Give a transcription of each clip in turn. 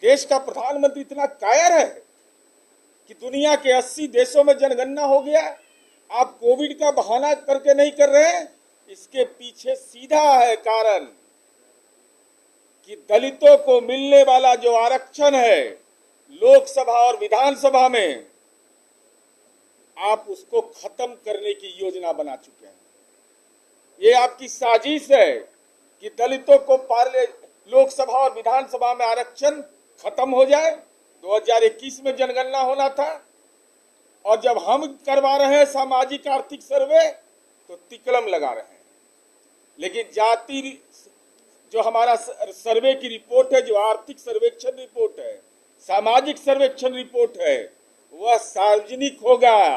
देश का प्रधानमंत्री इतना कायर है कि दुनिया के 80 देशों में जनगणना हो गया, आप कोविड का बहाना करके नहीं कर रहे हैं। इसके पीछे सीधा है कारण कि दलितों को मिलने वाला जो आरक्षण है लोकसभा और विधानसभा में, आप उसको खत्म करने की योजना बना चुके हैं। ये आपकी साजिश है कि दलितों को लोकसभा और विधानसभा में आरक्षण खत्म हो जाए। 2021 में जनगणना होना था और जब हम करवा रहे हैं सामाजिक आर्थिक सर्वे तो तिकड़म लगा रहे हैं। लेकिन जाति जो हमारा सर्वे की रिपोर्ट है, जो आर्थिक सर्वेक्षण रिपोर्ट है, सामाजिक सर्वेक्षण रिपोर्ट है, वह सार्वजनिक होगा।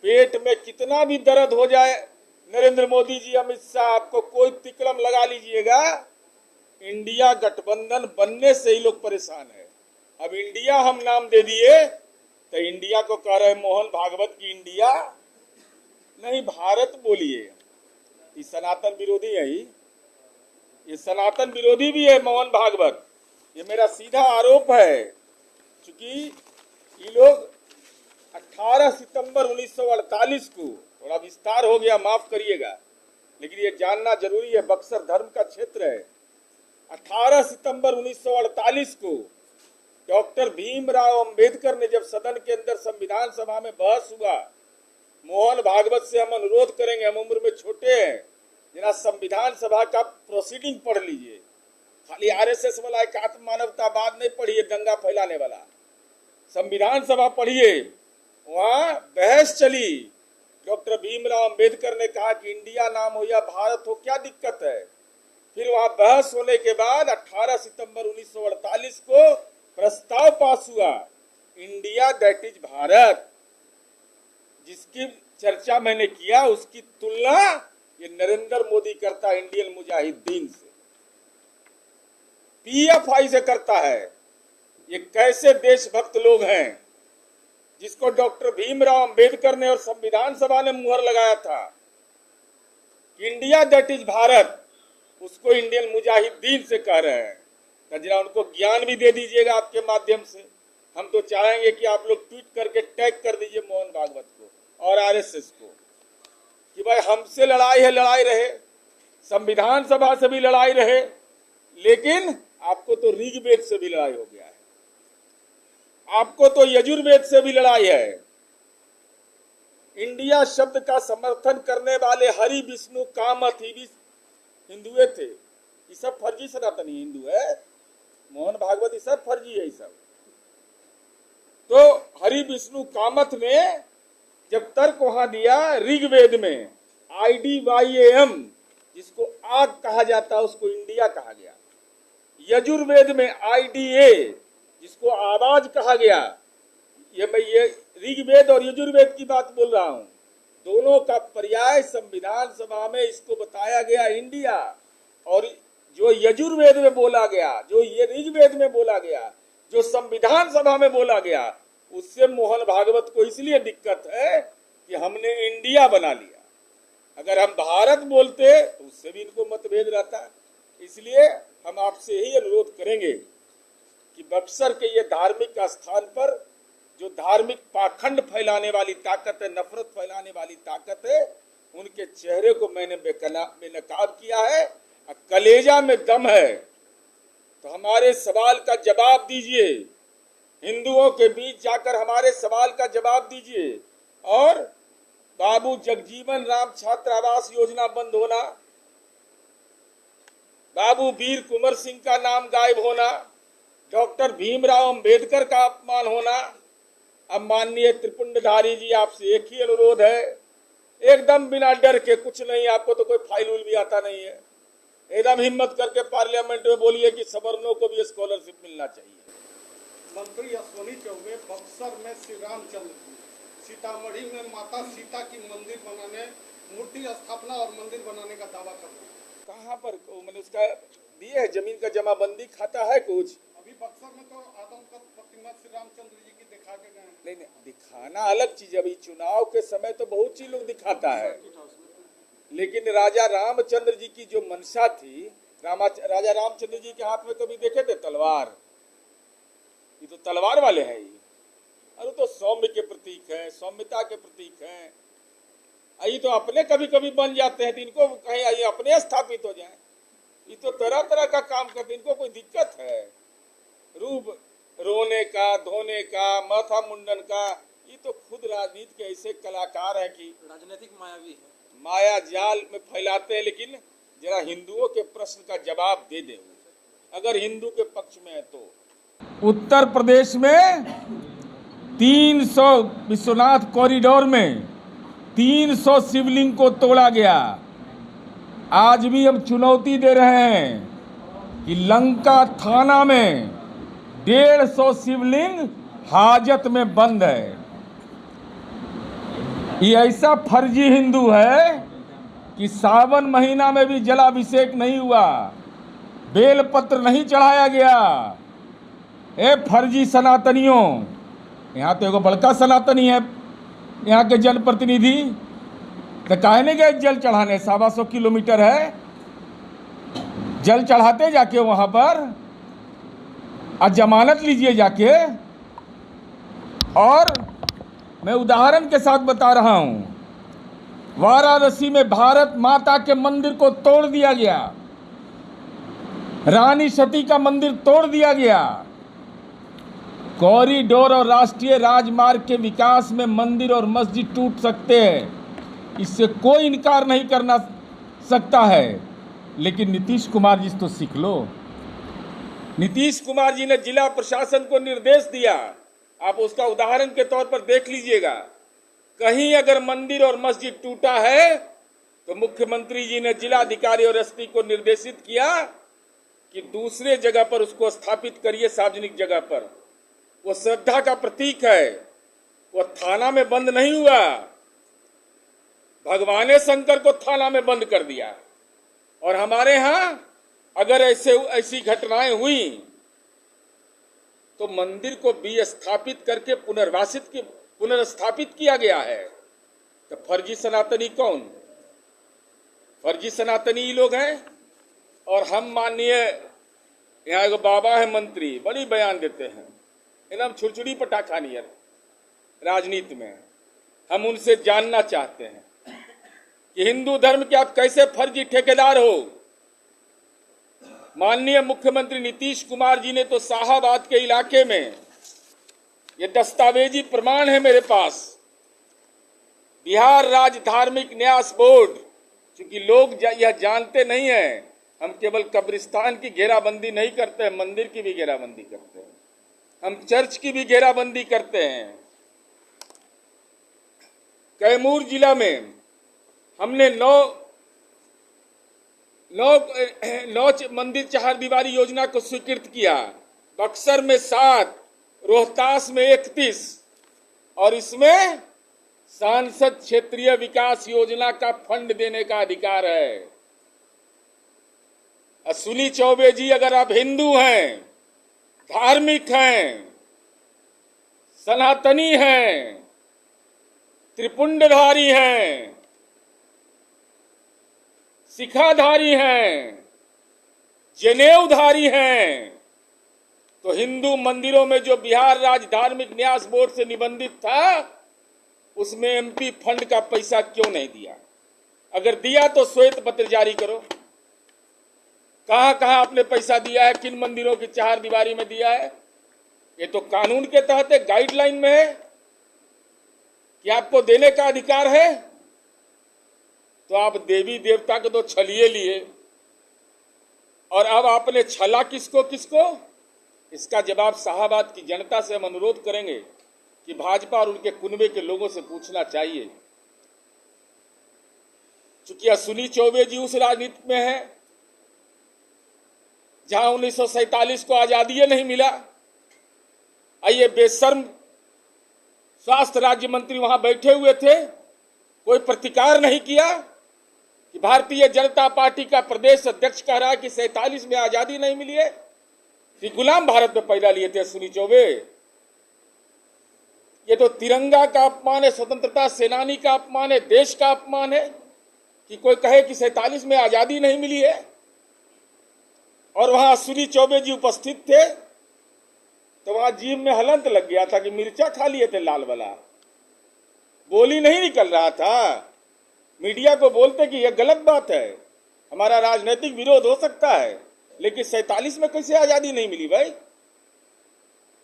पेट में कितना भी दर्द हो जाए, नरेंद्र मोदी जी, अमित शाह, आपको कोई तिकड़म लगा लीजिएगा, इंडिया गठबंधन बनने से ही लोग परेशान है। अब इंडिया हम नाम दे दिए तो इंडिया को कह रहे मोहन भागवत की इंडिया नहीं, भारत बोलिए। ये सनातन विरोधी है, ये सनातन विरोधी भी है मोहन भागवत। ये मेरा सीधा आरोप है, क्योंकि ये लोग 18 सितंबर 1948 को, थोड़ा विस्तार हो गया माफ करिएगा, लेकिन ये जानना जरूरी है, बक्सर धर्म का क्षेत्र है। 18 सितंबर 1948 को डॉक्टर भीमराव अंबेडकर ने जब सदन के अंदर संविधान सभा में बहस हुआ, मोहन भागवत से हम अनुरोध करेंगे, हम उम्र में छोटे हैं, जरा संविधान सभा का प्रोसीडिंग पढ़ लीजिए। खाली आरएसएस वाला एकात्म मानवतावाद नहीं पढ़िए, दंगा फैलाने वाला। संविधान सभा पढ़िए, वहां बहस चली। डॉक्टर भीमराव अंबेडकर ने कहा कि इंडिया नाम हो या भारत हो, क्या दिक्कत है। फिर वहां बहस होने के बाद 18 सितंबर 1948 को प्रस्ताव पास हुआ, इंडिया दैट इज भारत। जिसकी चर्चा मैंने किया उसकी तुलना ये नरेंद्र मोदी करता है इंडियन मुजाहिदीन से, पीएफआई से करता है। ये कैसे देशभक्त लोग हैं जिसको डॉक्टर भीमराव अंबेडकर ने और संविधान सभा ने मुहर लगाया था कि इंडिया दैट इज भारत, उसको इंडियन मुजाहिदीन से कह रहे हैं। जरा उनको ज्ञान भी दे दीजिएगा आपके माध्यम से। हम तो चाहेंगे कि आप लोग ट्वीट करके टैग कर दीजिए मोहन भागवत को और आरएसएस को कि भाई हमसे लड़ाई है, लड़ाई रहे, संविधान सभा से भी लड़ाई रहे, लेकिन आपको तो ऋग्वेद से भी लड़ाई हो गया है, आपको तो यजुर्वेद से भी लड़ाई है। इंडिया शब्द का समर्थन करने वाले हरि विष्णु कामथ ही भी हिंदुए थे। ये सब फर्जी सनातनी हिंदू है, मोहन भागवत ये सब फर्जी है। ये सब तो हरि विष्णु कामथ ने जब तर्क वहां दिया, ऋग्वेद में IDYAM जिसको आग कहा जाता उसको इंडिया कहा गया, यजुर्वेद में IDA जिसको आवाज कहा गया। ये मैं ये ऋग्वेद और यजुर्वेद की बात बोल रहा हूं, दोनों का पर्याय संविधान सभा में इसको बताया गया इंडिया। और जो यजुर्वेद में बोला गया, जो ये ऋग्वेद में बोला गया, जो संविधान सभा में बोला गया, उससे मोहन भागवत को इसलिए दिक्कत है कि हमने इंडिया बना लिया। अगर हम भारत बोलते तो उससे भी इनको मतभेद रहता। इसलिए हम आपसे यही अनुरोध करेंगे कि बक्सर के ये धार्मिक स्थान पर जो धार्मिक पाखंड फैलाने वाली ताकत है, नफरत फैलाने वाली ताकत है, उनके चेहरे को मैंने बेनकाब किया है। कलेजा में दम है तो हमारे सवाल का जवाब दीजिए, हिंदुओं के बीच जाकर हमारे सवाल का जवाब दीजिए। और बाबू जगजीवन राम छात्र आवास योजना बंद होना, बाबू वीर कुंवर सिंह का नाम गायब होना, डॉक्टर भीमराव अंबेडकर का अपमान होना। अब माननीय त्रिपुंडधारी जी, आपसे एक ही अनुरोध है, एकदम बिना डर के, कुछ नहीं, आपको तो कोई फाइल उल भी आता नहीं है, एकदम हिम्मत करके पार्लियामेंट में बोलिए कि सवर्णों को भी स्कॉलरशिप मिलना चाहिए। मंत्री अश्विनी चौबे बक्सर में श्री रामचंद्र जी, सीतामढ़ी में माता सीता की मंदिर बनाने, मूर्ति स्थापना और मंदिर बनाने का दावा कर रहे हैं। कहाँ पर मैंने उसका दिए है, जमीन का जमाबंदी खाता है कुछ? अभी बक्सर में तो आदमकद प्रतिमा श्री रामचंद्र जी की दिखा के गए। नहीं, दिखाना अलग चीज है। अभी चुनाव के समय तो बहुत सी लोग दिखाता है, लेकिन राजा रामचंद्र जी की जो मंशा थी, राजा रामचंद्र जी के हाथ में कभी देखे थे तलवार? ये तो तलवार वाले हैं ये। अरे तो सौम्य के प्रतीक है, सौम्यता के प्रतीक हैं। ये तो अपने कभी कभी बन जाते हैं, तो इनको कहीं ये अपने स्थापित हो जाए। ये तो तरह तरह का काम करते, इनको कोई दिक्कत है? रूप रोने का, धोने का, माथा मुंडन का, ये तो खुद राजनीति के ऐसे कलाकार हैं कि राजनीतिक मायावी है, माया जाल में फैलाते हैं। लेकिन जरा हिंदुओं के प्रश्न का जवाब दे दे, अगर हिंदू के पक्ष में है तो। उत्तर प्रदेश में 300 विश्वनाथ कॉरिडोर में 300 शिवलिंग को तोड़ा गया। आज भी हम चुनौती दे रहे हैं कि लंका थाना में 150 शिवलिंग हाजत में बंद है। ये ऐसा फर्जी हिंदू है कि सावन महीना में भी जलाभिषेक नहीं हुआ, बेलपत्र नहीं चढ़ाया गया। ए फर्जी सनातनियों, यहाँ तो एगो बड़का सनातनी है यहाँ के जनप्रतिनिधि, तो काहे नहीं गए जल चढ़ाने? 125 किलोमीटर है, जल चढ़ाते जाके वहां पर, आज जमानत लीजिए जाके। और मैं उदाहरण के साथ बता रहा हूं, वाराणसी में भारत माता के मंदिर को तोड़ दिया गया, रानी सती का मंदिर तोड़ दिया गया। कॉरिडोर और राष्ट्रीय राजमार्ग के विकास में मंदिर और मस्जिद टूट सकते हैं, इससे कोई इनकार नहीं करना सकता है। लेकिन नीतीश कुमार जी तो सीख लो। नीतीश कुमार जी ने जिला प्रशासन को निर्देश दिया, आप उसका उदाहरण के तौर पर देख लीजिएगा। कहीं अगर मंदिर और मस्जिद टूटा है तो मुख्यमंत्री जी ने जिलाधिकारी और एसपी को निर्देशित किया कि दूसरे जगह पर उसको स्थापित करिए, सार्वजनिक जगह पर। वो श्रद्धा का प्रतीक है, वो थाना में बंद नहीं हुआ। भगवाने शंकर को थाना में बंद कर दिया। और हमारे यहां अगर ऐसी घटनाएं हुई तो मंदिर को विस्थापित करके पुनर्स्थापित किया गया है। तो फर्जी सनातनी कौन? फर्जी सनातनी ही लोग हैं। और हम माननीय यहाँ एक बाबा है मंत्री, बड़ी बयान देते हैं, एकदम छुरछुरी पटाखा नियर राजनीति में। हम उनसे जानना चाहते हैं कि हिंदू धर्म के आप कैसे फर्जी ठेकेदार हो? माननीय मुख्यमंत्री नीतीश कुमार जी ने तो शाहाबाद के इलाके में, ये दस्तावेजी प्रमाण है मेरे पास, बिहार राज्य धार्मिक न्यास बोर्ड, क्योंकि लोग यह जानते नहीं हैं, हम केवल कब्रिस्तान की घेराबंदी नहीं करते हैं, मंदिर की भी घेराबंदी करते हैं, हम चर्च की भी घेराबंदी करते हैं। कैमूर जिला में हमने 9 मंदिर 4 दीवारी योजना को स्वीकृत किया। बक्सर में 7, रोहतास में 31, और इसमें सांसद क्षेत्रीय विकास योजना का फंड देने का अधिकार है। अश्विनी चौबे जी, अगर आप हिंदू हैं, धार्मिक हैं, सनातनी हैं, त्रिपुंडधारी हैं, शिखाधारी हैं, जनेऊधारी हैं, तो हिंदू मंदिरों में जो बिहार राज्य धार्मिक न्यास बोर्ड से निबंधित था, उसमें एमपी फंड का पैसा क्यों नहीं दिया? अगर दिया तो श्वेत पत्र जारी करो, कहां कहां आपने पैसा दिया है, किन मंदिरों की 4 दीवारी में दिया है। ये तो कानून के तहत गाइडलाइन में है कि आपको देने का अधिकार है। तो आप देवी देवता को तो छलिए लिए, और अब आपने छला किसको किसको? इसका जवाब शाहाबाद की जनता से हम अनुरोध करेंगे कि भाजपा और उनके कुनबे के लोगों से पूछना चाहिए। चूंकि अश्विनी चौबे जी उस राजनीति में है जहां 1947 को आजादी नहीं मिला। आइए, बेशर्म स्वास्थ्य राज्य मंत्री वहां बैठे हुए थे, कोई प्रतिकार नहीं किया कि भारतीय जनता पार्टी का प्रदेश अध्यक्ष कह रहा है कि 47 में आजादी नहीं मिली है, कि गुलाम भारत में पैदा लिए थे अश्विनी चौबे। ये तो तिरंगा का अपमान है, स्वतंत्रता सेनानी का अपमान है, देश का अपमान है कि कोई कहे कि 47 में आजादी नहीं मिली है। और वहां अश्विनी चौबे जी उपस्थित थे, तो वहां जीभ में हलंत लग गया था कि मिर्चा खा लिए थे लाल वाला, बोली नहीं निकल रहा था। मीडिया को बोलते कि यह गलत बात है, हमारा राजनीतिक विरोध हो सकता है, लेकिन 47 में कैसे आजादी नहीं मिली भाई?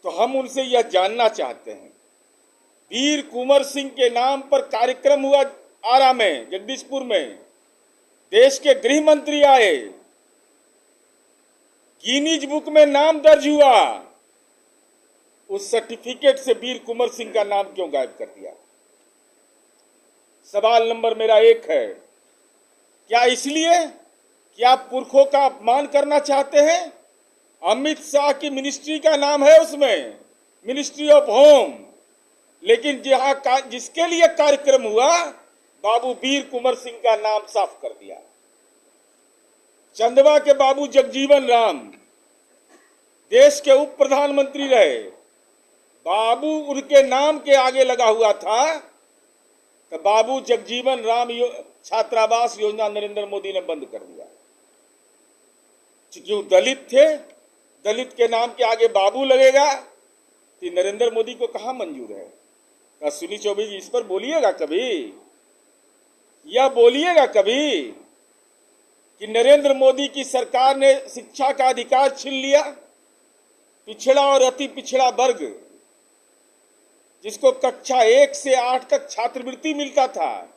तो हम उनसे यह जानना चाहते हैं। वीर कुंवर सिंह के नाम पर कार्यक्रम हुआ आरा में, जगदीशपुर में, देश के गृह मंत्री आए, गिनीज बुक में नाम दर्ज हुआ, उस सर्टिफिकेट से वीर कुंवर सिंह का नाम क्यों गायब कर दिया? सवाल नंबर मेरा 1 है, क्या इसलिए कि आप पुरखों का अपमान करना चाहते हैं? अमित शाह की मिनिस्ट्री का नाम है उसमें, मिनिस्ट्री ऑफ होम, लेकिन जिसके लिए कार्यक्रम हुआ बाबू वीर कुंवर सिंह का नाम साफ कर दिया। चंदवा के बाबू जगजीवन राम देश के उप प्रधानमंत्री रहे, बाबू उनके नाम के आगे लगा हुआ था, तो बाबू जगजीवन राम छात्रावास योजना नरेंद्र मोदी ने बंद कर दिया। क्यों? दलित थे, दलित के नाम के आगे बाबू लगेगा, तो नरेंद्र मोदी को कहां मंजूर है? अश्विनी चौबे जी इस पर बोलिएगा कभी, या बोलिएगा कभी कि नरेंद्र मोदी की सरकार ने शिक्षा का अधिकार छीन लिया? पिछड़ा और अति पिछड़ा वर्ग, जिसको कक्षा 1 से 8 तक छात्रवृत्ति मिलता था,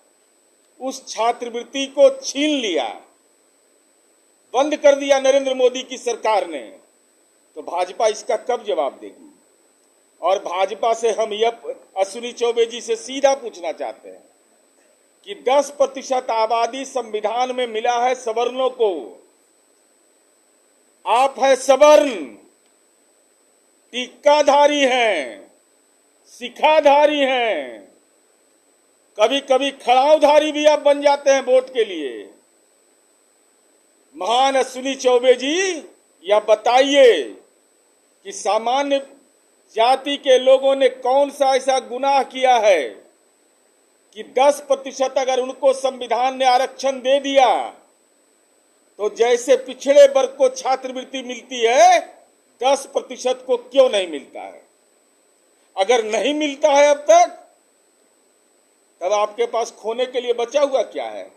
उस छात्रवृत्ति को छीन लिया, बंद कर दिया नरेंद्र मोदी की सरकार ने। तो भाजपा इसका कब जवाब देगी? और भाजपा से हम यह अश्विनी चौबे जी से सीधा पूछना चाहते हैं कि 10% आबादी संविधान में मिला है सवर्णों को। आप है सवर्ण, टीकाधारी हैं, शिखाधारी हैं, कभी कभी खड़ाउधारी भी आप बन जाते हैं वोट के लिए। महान अश्विनी चौबे जी, यह बताइए कि सामान्य जाति के लोगों ने कौन सा ऐसा गुनाह किया है कि 10% अगर उनको संविधान ने आरक्षण दे दिया, तो जैसे पिछड़े वर्ग को छात्रवृत्ति मिलती है, 10% को क्यों नहीं मिलता है? अगर नहीं मिलता है अब तक, तब आपके पास खोने के लिए बचा हुआ क्या है?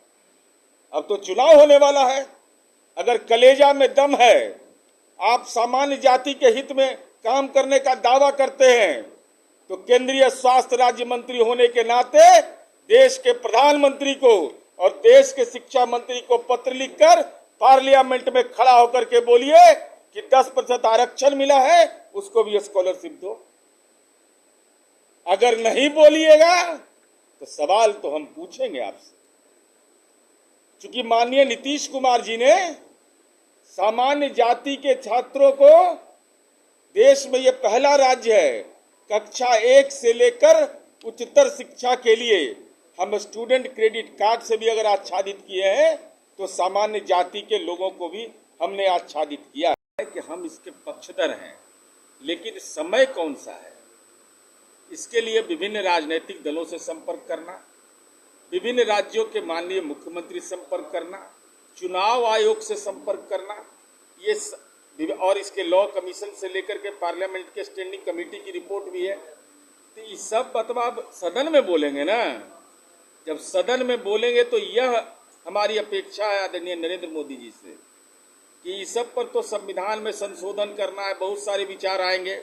अब तो चुनाव होने वाला है। अगर कलेजा में दम है, आप सामान्य जाति के हित में काम करने का दावा करते हैं, तो केंद्रीय स्वास्थ्य राज्य मंत्री होने के नाते देश के प्रधानमंत्री को और देश के शिक्षा मंत्री को पत्र लिखकर पार्लियामेंट में खड़ा होकर के बोलिए कि 10% आरक्षण मिला है, उसको भी स्कॉलरशिप दो। अगर नहीं बोलिएगा तो सवाल तो हम पूछेंगे आपसे। चूंकि माननीय नीतीश कुमार जी ने सामान्य जाति के छात्रों को, देश में यह पहला राज्य है, कक्षा 1 से लेकर उच्चतर शिक्षा के लिए हम स्टूडेंट क्रेडिट कार्ड से भी अगर आच्छादित किए हैं, तो सामान्य जाति के लोगों को भी हमने आच्छादित किया है कि हम इसके पक्षधर हैं। लेकिन समय कौन सा है? इसके लिए विभिन्न राजनीतिक दलों से संपर्क करना, विभिन्न राज्यों के माननीय मुख्यमंत्री संपर्क करना, चुनाव आयोग से संपर्क करना, ये और इसके लॉ कमीशन से लेकर के पार्लियामेंट के स्टैंडिंग कमेटी की रिपोर्ट भी है। तो ये सब बतवा सदन में बोलेंगे ना। जब सदन में बोलेंगे तो यह हमारी अपेक्षा है आदरणीय नरेंद्र मोदी जी से कि इस सब पर तो संविधान में संशोधन करना है, बहुत सारे विचार आएंगे,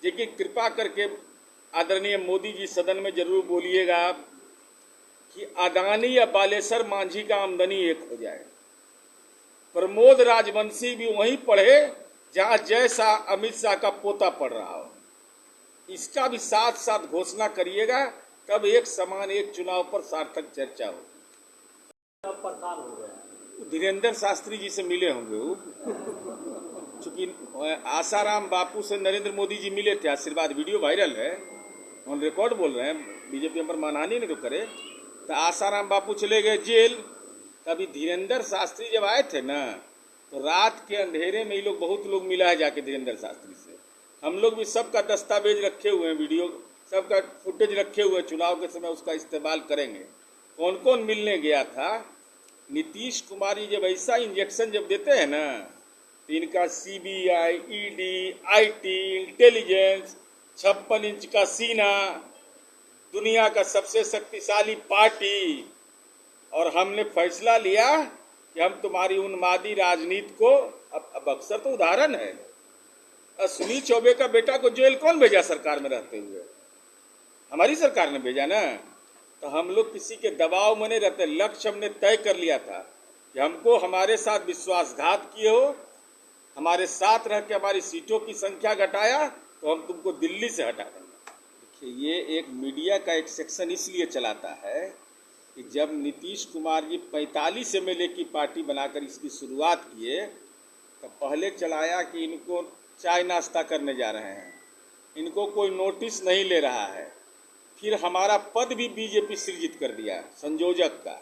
लेकिन कृपा करके आदरणीय मोदी जी सदन में जरूर बोलिएगा कि अदानी या बालेश्वर मांझी का आमदनी एक हो जाए, प्रमोद राजवंशी भी वहीं पढ़े जहां जय शाह अमित शाह का पोता पढ़ रहा हो। इसका भी साथ साथ घोषणा करिएगा, तब एक समान एक चुनाव पर सार्थक चर्चा होगी। अब परेशान हो गया, धीरेन्द्र शास्त्री जी से मिले होंगे वो, चूंकि आसाराम बापू से नरेंद्र मोदी जी मिले थे, आशीर्वाद वीडियो वायरल है, ऑन रिकॉर्ड बोल रहे हैं, बीजेपी पर मानहानि नहीं तो करे। तो आसाराम बापू चले गए जेल, तभी धीरेन्द्र शास्त्री जब आए थे ना, तो रात के अंधेरे में ये लोग बहुत लोग मिला है जाके धीरेन्द्र शास्त्री से। हम लोग भी सबका दस्तावेज रखे हुए हैं, वीडियो सबका फुटेज रखे हुए, चुनाव के समय उसका इस्तेमाल करेंगे। कौन कौन मिलने गया था? नीतीश कुमार जी जब ऐसा इंजेक्शन जब देते हैं ना, तो इनका CBI, ED, IT, intelligence, 56 inch का सीना, दुनिया का सबसे शक्तिशाली पार्टी, और हमने फैसला लिया कि हम तुम्हारी उन्मादी राजनीति को अब अक्सर तो उदाहरण है। सुनील चौबे का बेटा को जेल कौन भेजा सरकार में रहते हुए? हमारी सरकार ने भेजा ना। तो हम लोग किसी के दबाव में नहीं रहते। लक्ष्य हमने तय कर लिया था कि हमको हमारे साथ विश्वासघात किए हो, हमारे साथ रह के हमारी सीटों की संख्या घटाया, तो हम तुमको दिल्ली से हटा देंगे। देखिए, ये एक मीडिया का एक सेक्शन इसलिए चलाता है कि जब नीतीश कुमार जी 45 MLA की पार्टी बनाकर इसकी शुरुआत किए, तो पहले चलाया कि इनको चाय नाश्ता करने जा रहे हैं, इनको कोई नोटिस नहीं ले रहा है। फिर हमारा पद भी बीजेपी सृजित कर दिया संयोजक का।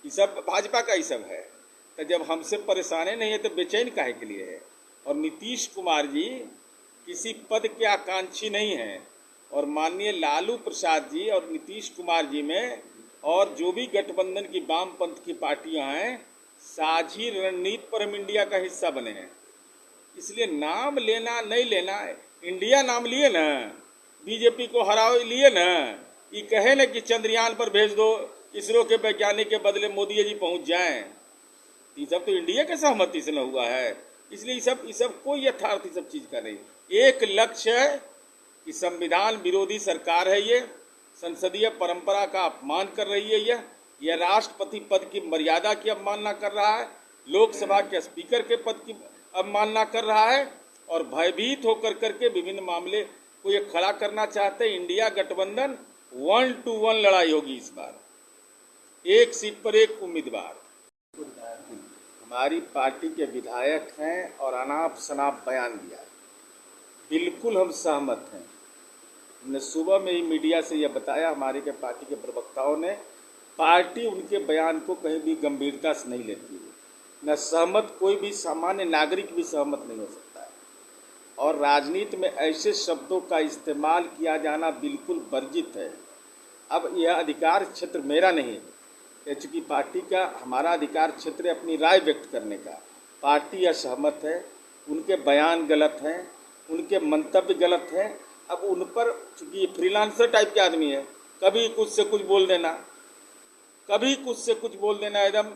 ये सब भाजपा का ही सब है। तो जब हमसे परेशानी नहीं है तो बेचैन काहे के लिए है? और नीतीश कुमार जी किसी पद के आकांक्षी नहीं हैं, और माननीय लालू प्रसाद जी और नीतीश कुमार जी में और जो भी गठबंधन की वामपंथ की पार्टियां हैं, साझी रणनीति पर हम इंडिया का हिस्सा बने हैं। इसलिए नाम लेना नहीं लेना, इंडिया नाम लिए ना, बीजेपी को हराओ लिए ना, ये कहे ना कि चंद्रयान पर भेज दो, इसरो के वैज्ञानिक के बदले मोदी जी पहुंच जाएं, ये सब तो इंडिया के सहमति से न हुआ है। इसलिए ये सब कोई यथार्थ ये सब चीज का नहीं। एक लक्ष्य है कि संविधान विरोधी सरकार है, ये संसदीय परंपरा का अपमान कर रही है, यह राष्ट्रपति पद की मर्यादा की अवमानना कर रहा है, लोकसभा के स्पीकर के पद की अवमानना कर रहा है, और भयभीत होकर करके विभिन्न मामले को ये खड़ा करना चाहते हैं। इंडिया गठबंधन 1 to 1 लड़ाई होगी इस बार, एक सीट पर एक उम्मीदवार। हमारी पार्टी के विधायक हैं और अनाप शनाप बयान दिया, बिल्कुल हम सहमत हैं। हमने सुबह में ही मीडिया से यह बताया, हमारे के पार्टी के प्रवक्ताओं ने, पार्टी उनके बयान को कहीं भी गंभीरता से नहीं लेती है। न सहमत कोई भी सामान्य नागरिक भी सहमत नहीं हो सकता है, और राजनीति में ऐसे शब्दों का इस्तेमाल किया जाना बिल्कुल वर्जित है। अब यह अधिकार क्षेत्र मेरा नहीं है, चूँकि पार्टी का हमारा अधिकार क्षेत्र है अपनी राय व्यक्त करने का। पार्टी असहमत है, उनके बयान गलत हैं, उनके मंतव्य गलत हैं। अब उन पर, चूँकि फ्रीलांसर टाइप के आदमी है, कभी कुछ से कुछ बोल देना, कभी कुछ से कुछ बोल देना, एकदम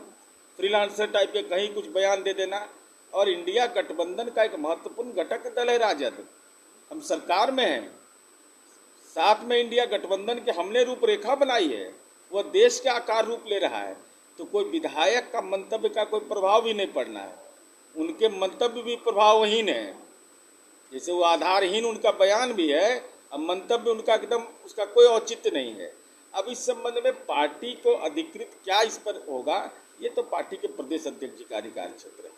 फ्रीलांसर टाइप के कहीं कुछ बयान दे देना। और इंडिया गठबंधन का एक महत्वपूर्ण घटक दल है राजद, हम सरकार में हैं, साथ में इंडिया गठबंधन के हमने रूपरेखा बनाई है, वह देश के आकार रूप ले रहा है। तो कोई विधायक का मंतव्य का कोई प्रभाव भी नहीं पड़ना है, उनके मंतव्य भी प्रभावहीन है। जैसे वो आधारहीन उनका बयान भी है, अब मंतव्य उनका एकदम उसका कोई औचित्य नहीं है। अब इस संबंध में पार्टी को अधिकृत क्या इस पर होगा, ये तो पार्टी के प्रदेश अध्यक्ष जी का अधिकार क्षेत्र है।